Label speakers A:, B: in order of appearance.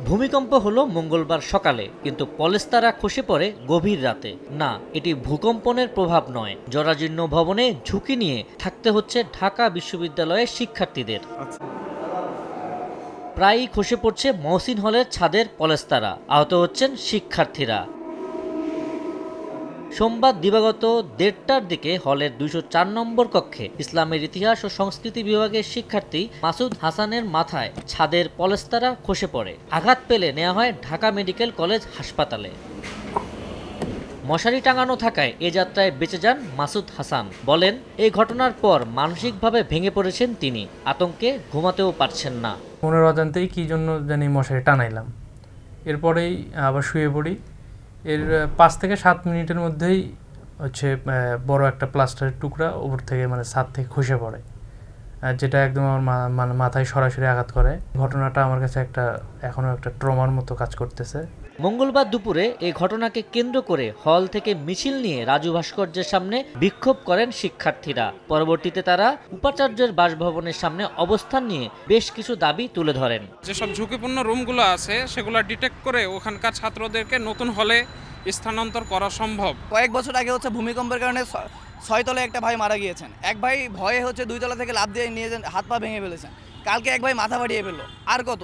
A: ভূমিকম্প হলো মঙ্গলবার সকালে, কিন্তু পলেস্তারা খসে পড়ে গভীর রাতে। না, এটি ভূকম্পনের প্রভাব নয়। জরাজীর্ণ ভবনে ঝুঁকি নিয়ে থাকতে হচ্ছে ঢাকা বিশ্ববিদ্যালয়ের শিক্ষার্থীদের। প্রায়ই খসে পড়ছে মহসিন হলের ছাদের পলেস্তারা, আহত হচ্ছেন শিক্ষার্থীরা। সোমবার দিবাগত 1:30টার দিকে হলের 204 নম্বর কক্ষে ইসলামের ইতিহাস ও সংস্কৃতি বিভাগের শিক্ষার্থী মাসুদ হাসানের মাথায় ছাদের পলেস্তারা খসে পড়ে। আঘাত পেলে নেওয়া হয় ঢাকা মেডিকেল কলেজ হাসপাতালে। মশারি টাঙানো থাকায় এ যাত্রায় বেঁচে যান মাসুদ হাসান। বলেন, এই ঘটনার পর মানসিকভাবে ভেঙে পড়েছেন তিনি। আতঙ্কে ঘুমাতেও পারছেন না।
B: মনের অজান্তেই কী জন্য জানি মশারি টানাইলাম, এরপরেই আবার শুয়ে পড়ি। এর 5 থেকে 7 মিনিটের মধ্যেই বড় একটা প্লাস্টারের টুকরা উপর থেকে ছাদ থেকে খসে পড়ে, যেটা একদম আমার মাথায় সরাসরি আঘাত করে। ঘটনাটা আমার কাছে এখনও একটা ট্রমার মতো কাজ করতেছে।
A: মঙ্গলবার দুপুরে এই ঘটনাকে কেন্দ্র করে হল থেকে মিছিল নিয়ে রাজু ভাস্কর্যের সামনে বিক্ষোভ করেন শিক্ষার্থীরা। পরবর্তীতে তারা উপাচার্যের বাসভবনের সামনে অবস্থান নিয়ে বেশ কিছু দাবি তুলে ধরেন।
C: যেসব ঝুঁকিপূর্ণ রুমগুলো আছে সেগুলো ডিটেক্ট করে ওখানকার ছাত্রদেরকে নতুন হলে স্থানান্তর করা সম্ভব।
D: কয়েক বছর আগে ভূমিকম্পের কারণে 6 তলায় একটা ভাই মারা গিয়েছেন। এক ভাই ভয়ে 2 তলা থেকে লাফ দিয়ে নিয়ে হাত পা ভেঙে ফেলেছেন। কালকে এক ভাই মাথা ফাটিয়ে ফেললো। আর কত